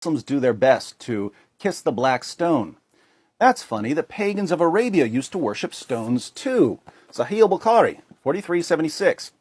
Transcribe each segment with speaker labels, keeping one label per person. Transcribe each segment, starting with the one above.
Speaker 1: Muslims do their best to kiss the black stone. That's funny. The pagans of Arabia used to worship stones too. Sahih al-Bukhari, 4376.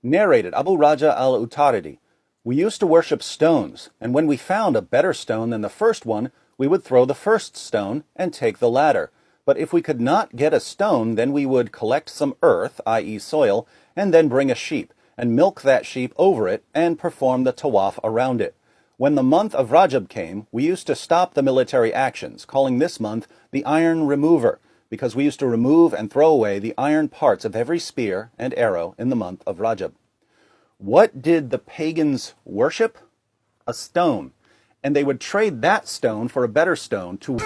Speaker 1: Narrated Abu Raja al-Utaridi. We used to worship stones, and when we found a better stone than the first one, we would throw the first stone and take the latter. But if we could not get a stone, then we would collect some earth, i.e. soil, and then bring a sheep, and milk that sheep over it, and perform the tawaf around it. When the month of Rajab came, we used to stop the military actions, calling this month the Iron Remover, because we used to remove and throw away the iron parts of every spear and arrow in the month of Rajab. What did the pagans worship? A stone. And they would trade that stone for a better stone to...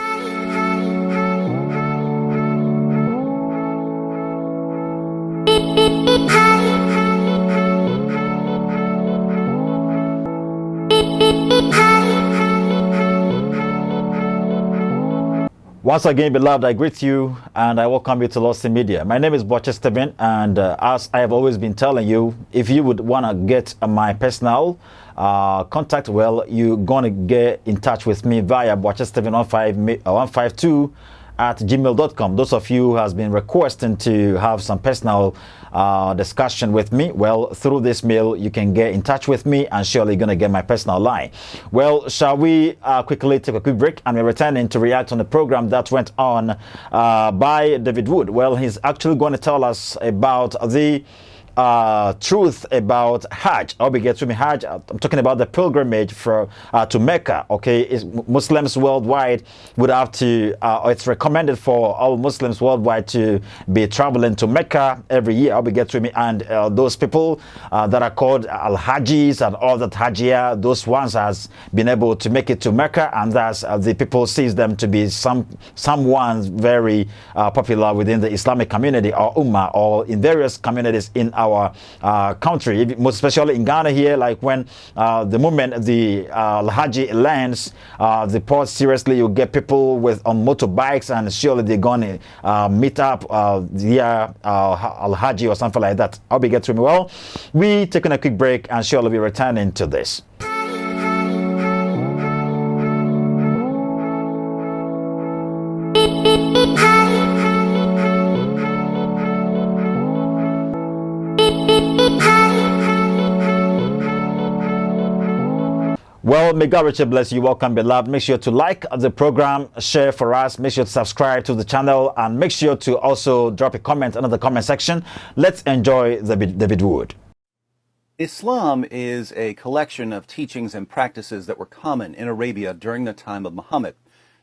Speaker 2: Once again, beloved, I greet you and I welcome you to u.s.a Media. My name is Stephen, and as I have always been telling you, if you would want to get my personal contact, well, you're going to get in touch with me via Stephen152 at gmail.com. Those of you who has been requesting to have some personal discussion with me, well, through this mail, you can get in touch with me and surely going to get my personal line. Well, shall we quickly take a quick break, and we're returning to react on the program that went on by David Wood. Well, he's actually going to tell us about the truth about Hajj. I'll be getting to me Hajj. I'm talking about the pilgrimage to Mecca. Okay, Muslims worldwide would have to. It's recommended for all Muslims worldwide to be traveling to Mecca every year. I'll be getting to me, and those people that are called Al Hajjis and all that Hajjia, those ones has been able to make it to Mecca, and that's the people sees them to be someone very popular within the Islamic community or Ummah or in various communities in our country, most especially in Ghana here. Like when the moment the Al-Hajj lands, the port, seriously, you get people on motorbikes, and surely they're going to meet up via Al-Hajj or something like that. I'll be getting to me. Well, we taking a quick break and surely be returning to this. Well, may God richly bless you. Welcome, beloved. Make sure to like the program, share for us. Make sure to subscribe to the channel, and make sure to also drop a comment under the comment section. Let's enjoy the David Wood.
Speaker 1: Islam is a collection of teachings and practices that were common in Arabia during the time of Muhammad.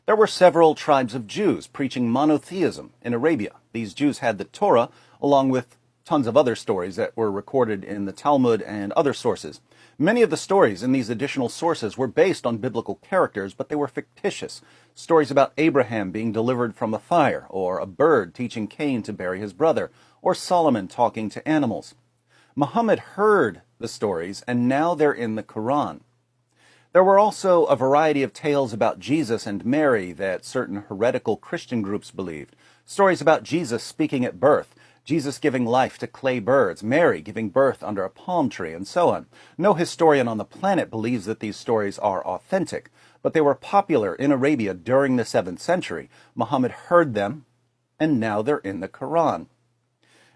Speaker 1: There were several tribes of Jews preaching monotheism in Arabia. These Jews had the Torah, along with tons of other stories that were recorded in the Talmud and other sources. Many of the stories in these additional sources were based on biblical characters, but they were fictitious. Stories about Abraham being delivered from a fire, or a bird teaching Cain to bury his brother, or Solomon talking to animals. Muhammad heard the stories, and now they're in the Quran. There were also a variety of tales about Jesus and Mary that certain heretical Christian groups believed. Stories about Jesus speaking at birth, Jesus giving life to clay birds, Mary giving birth under a palm tree, and so on. No historian on the planet believes that these stories are authentic, but they were popular in Arabia during the 7th century. Muhammad heard them, and now they're in the Quran.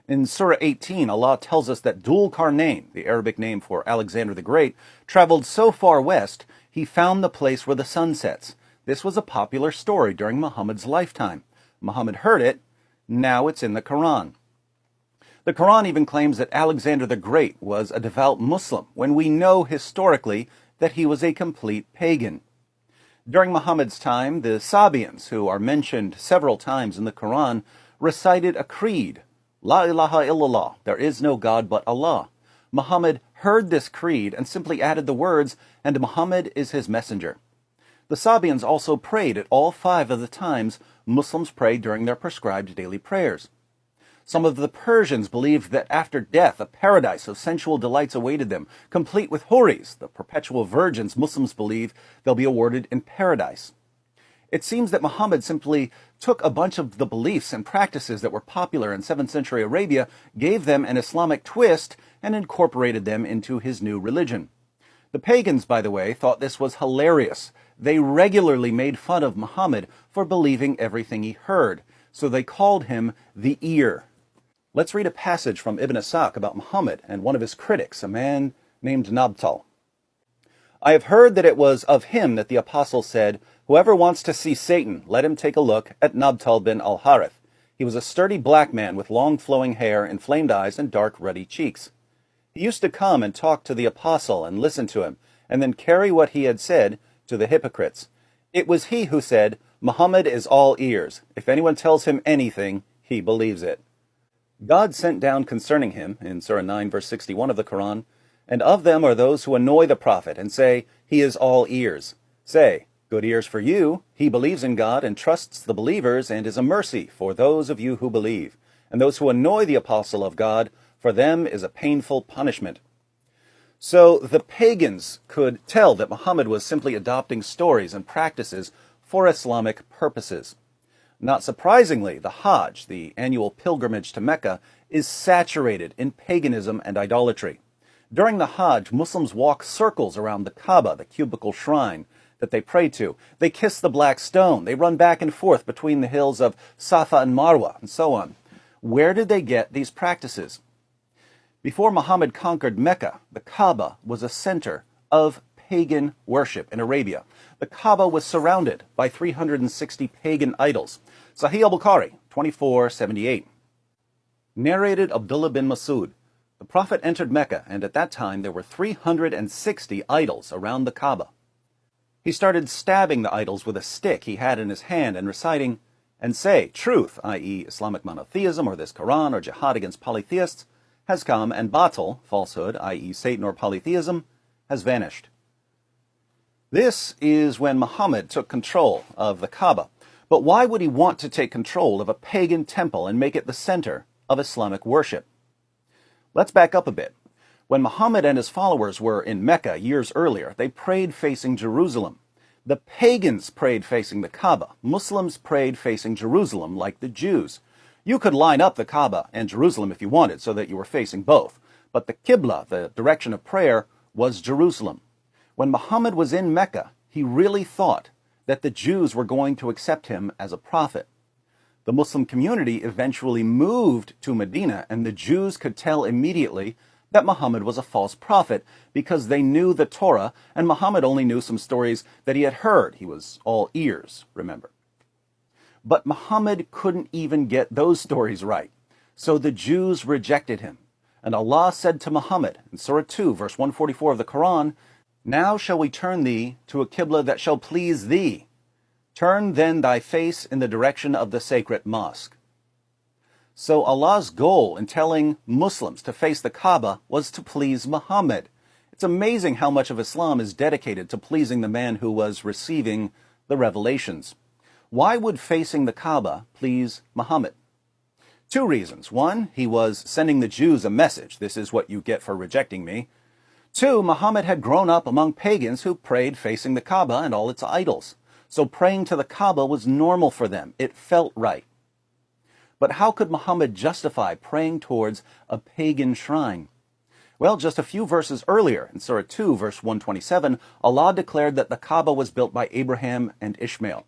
Speaker 1: In Surah 18, Allah tells us that Dhul Qarnayn, the Arabic name for Alexander the Great, traveled so far west, he found the place where the sun sets. This was a popular story during Muhammad's lifetime. Muhammad heard it, now it's in the Quran. The Quran even claims that Alexander the Great was a devout Muslim, when we know historically that he was a complete pagan. During Muhammad's time, the Sabians, who are mentioned several times in the Quran, recited a creed, La ilaha illallah, there is no God but Allah. Muhammad heard this creed and simply added the words, and Muhammad is his messenger. The Sabians also prayed at all 5 of the times Muslims pray during their prescribed daily prayers. Some of the Persians believed that after death, a paradise of sensual delights awaited them, complete with houris, the perpetual virgins Muslims believe they'll be awarded in paradise. It seems that Muhammad simply took a bunch of the beliefs and practices that were popular in 7th century Arabia, gave them an Islamic twist, and incorporated them into his new religion. The pagans, by the way, thought this was hilarious. They regularly made fun of Muhammad for believing everything he heard, so they called him the ear. Let's read a passage from u.s.a about Muhammad and one of his critics, a man named Nabtal. I have heard that it was of him that the apostle said, "Whoever wants to see Satan, let him take a look at Nabtal bin al-Harith. He was a sturdy black man with long flowing hair, inflamed eyes, and dark ruddy cheeks. He used to come and talk to the apostle and listen to him, and then carry what he had said to the hypocrites. It was he who said, 'Muhammad is all ears. If anyone tells him anything, he believes it.' God sent down concerning him, in Surah 9, verse 61 of the Quran, and of them are those who annoy the prophet and say, 'He is all ears.' Say, 'Good ears for you. He believes in God and trusts the believers and is a mercy for those of you who believe. And those who annoy the apostle of God, for them is a painful punishment.'" So the pagans could tell that Muhammad was simply adopting stories and practices for Islamic purposes. Not surprisingly, the Hajj, the annual pilgrimage to Mecca, is saturated in paganism and idolatry. During the Hajj, Muslims walk circles around the Kaaba, the cubical shrine that they pray to. They kiss the black stone. They run back and forth between the hills of Safa and Marwa, and so on. Where did they get these practices? Before Muhammad conquered Mecca, the Kaaba was a center of pagan worship in Arabia. The Kaaba was surrounded by 360 pagan idols. Sahih al-Bukhari, 2478. Narrated Abdullah bin Masud, the Prophet entered Mecca, and at that time there were 360 idols around the Kaaba. He started stabbing the idols with a stick he had in his hand and reciting, "And say, truth, i.e. Islamic monotheism or this Quran or jihad against polytheists, has come, and batil, falsehood, i.e. Satan or polytheism, has vanished." This is when Muhammad took control of the Kaaba. But why would he want to take control of a pagan temple and make it the center of Islamic worship? Let's back up a bit. When Muhammad and his followers were in Mecca years earlier, they prayed facing Jerusalem. The pagans prayed facing the Kaaba. Muslims prayed facing Jerusalem like the Jews. You could line up the Kaaba and Jerusalem if you wanted so that you were facing both. But the Qibla, the direction of prayer, was Jerusalem. When Muhammad was in Mecca, he really thought that the Jews were going to accept him as a prophet. The Muslim community eventually moved to Medina, and the Jews could tell immediately that Muhammad was a false prophet because they knew the Torah, and Muhammad only knew some stories that he had heard. He was all ears, remember. But Muhammad couldn't even get those stories right. So the Jews rejected him. And Allah said to Muhammad in Surah 2, verse 144 of the Quran, "Now shall we turn thee to a Qibla that shall please thee. Turn then thy face in the direction of the sacred mosque." So Allah's goal in telling Muslims to face the Kaaba was to please Muhammad. It's amazing how much of Islam is dedicated to pleasing the man who was receiving the revelations. Why would facing the Kaaba please Muhammad? Two reasons. One, he was sending the Jews a message. This is what you get for rejecting me. Two, Muhammad had grown up among pagans who prayed facing the Kaaba and all its idols. So praying to the Kaaba was normal for them. It felt right. But how could Muhammad justify praying towards a pagan shrine? Well, just a few verses earlier, in Surah 2, verse 127, Allah declared that the Kaaba was built by Abraham and Ishmael.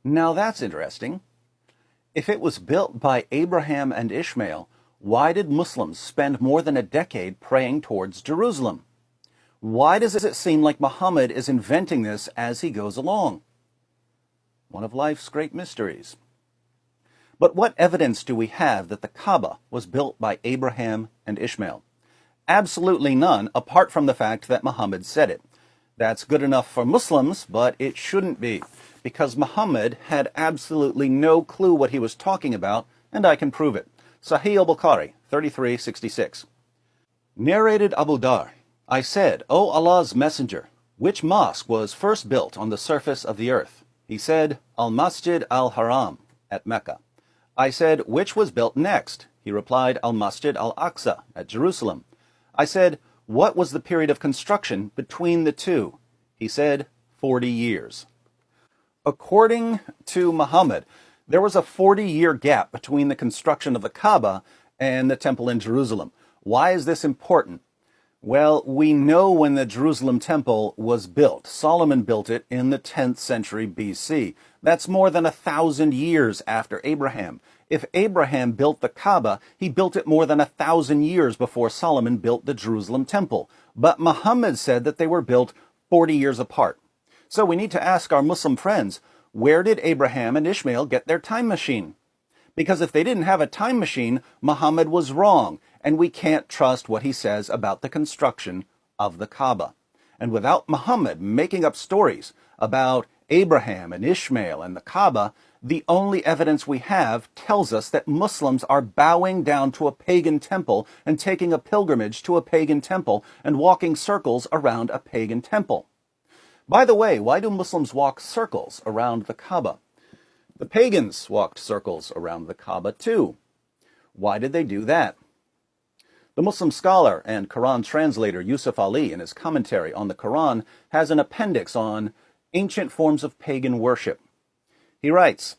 Speaker 1: Now that's interesting. If it was built by Abraham and Ishmael, why did Muslims spend more than a decade praying towards Jerusalem? Why does it seem like Muhammad is inventing this as he goes along? One of life's great mysteries. But what evidence do we have that the Kaaba was built by Abraham and Ishmael? Absolutely none, apart from the fact that Muhammad said it. That's good enough for Muslims, but it shouldn't be, because Muhammad had absolutely no clue what he was talking about, and I can prove it. Sahih al-Bukhari, 3366. Narrated Abu Dar, I said, "O Allah's Messenger, which mosque was first built on the surface of the earth?" He said, "Al-Masjid al-Haram," at Mecca. I said, "Which was built next?" He replied, "Al-Masjid al-Aqsa," at Jerusalem. I said, "What was the period of construction between the two?" He said, 40 years. According to Muhammad, there was a 40-year gap between the construction of the Kaaba and the temple in Jerusalem. Why is this important? Well, we know when the Jerusalem temple was built. Solomon built it in the 10th century BC. That's more than 1,000 years after Abraham. If Abraham built the Kaaba, he built it more than 1,000 years before Solomon built the Jerusalem temple. But Muhammad said that they were built 40 years apart. So we need to ask our Muslim friends, where did Abraham and Ishmael get their time machine? Because if they didn't have a time machine, Muhammad was wrong, and we can't trust what he says about the construction of the Kaaba. And without Muhammad making up stories about Abraham and Ishmael and the Kaaba, the only evidence we have tells us that Muslims are bowing down to a pagan temple and taking a pilgrimage to a pagan temple and walking circles around a pagan temple. By the way, why do Muslims walk circles around the Kaaba? The pagans walked circles around the Kaaba too. Why did they do that? The Muslim scholar and Quran translator u.s.a. in his commentary on the Quran has an appendix on ancient forms of pagan worship. He writes,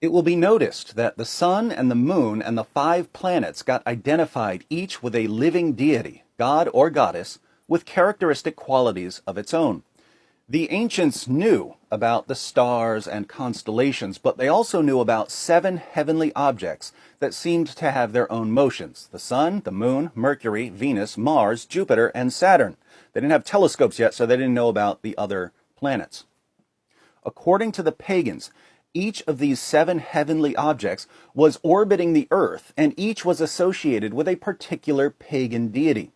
Speaker 1: "It will be noticed that the sun and the moon and the 5 planets got identified each with a living deity, god or goddess, with characteristic qualities of its own. The ancients knew about the stars and constellations, but they also knew about 7 heavenly objects that seemed to have their own motions: the sun, the moon, Mercury, Venus, Mars, Jupiter, and Saturn. They didn't have telescopes yet, so they didn't know about the other planets. According to the pagans, each of these 7 heavenly objects was orbiting the earth, and each was associated with a particular pagan deity.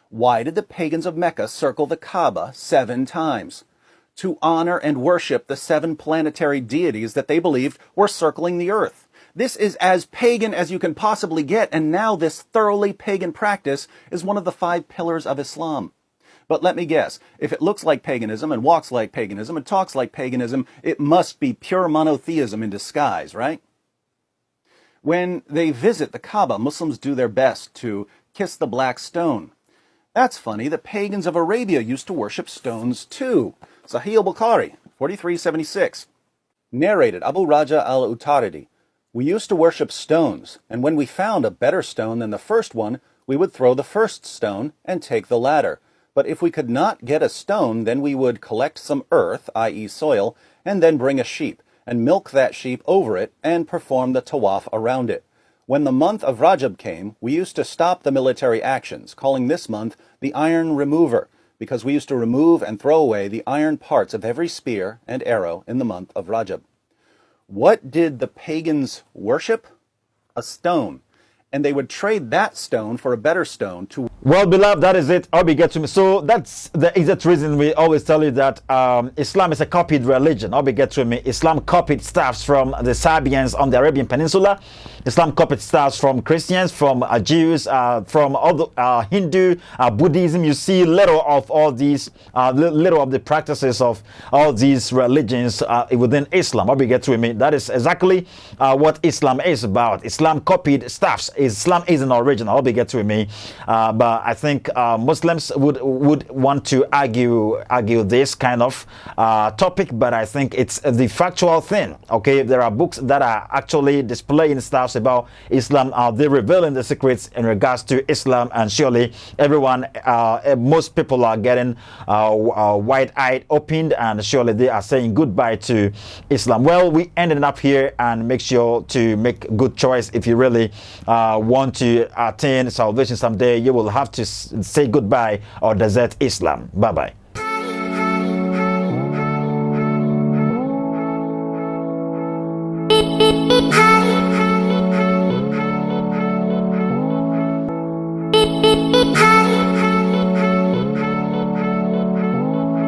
Speaker 1: Why did the pagans of Mecca circle the Kaaba 7 times? To honor and worship the 7 planetary deities that they believed were circling the earth. This is as pagan as you can possibly get, and now this thoroughly pagan practice is one of the 5 pillars of Islam. But let me guess, if it looks like paganism and walks like paganism and talks like paganism, it must be pure monotheism in disguise, right? When they visit the Kaaba, Muslims do their best to kiss the black stone. That's funny, the pagans of Arabia used to worship stones too. Sahih al-Bukhari, 4376. Narrated Abu Raja al-Utaridi, "We used to worship stones, and when we found a better stone than the first one, we would throw the first stone and take the latter. But if we could not get a stone, then we would collect some earth, i.e. soil, and then bring a sheep, and milk that sheep over it, and perform the tawaf around it. When the month of Rajab came, we used to stop the military actions, calling this month the Iron Remover, because we used to remove and throw away the iron parts of every spear and arrow in the month of Rajab." What did the pagans worship? A stone. And they would trade that stone for a better stone to...
Speaker 2: Well, beloved, that is it. Obi, get to me. So that's the exact reason we always tell you that Islam is a copied religion. Obi, get to me. Islam copied stuff from the Sabians on the Arabian Peninsula. Islam copied stuff from Christians, from Jews, from other Hindu, Buddhism. You see little of all these, little of the practices of all these religions within Islam. Obi, get to me. That is exactly what Islam is about. Islam copied stuffs. Islam isn't original. Obi, get to me. But I think Muslims would want to argue this kind of topic, but I think it's the factual thing. Okay, there are books that are actually displaying stuff about Islam. They're revealing the secrets in regards to Islam, and surely everyone, most people are getting wide-eyed opened, and surely they are saying goodbye to Islam. Well, we ended up here, and make sure to make good choice. If you really want to attain salvation someday, you will have to say goodbye or desert Islam. Bye-bye.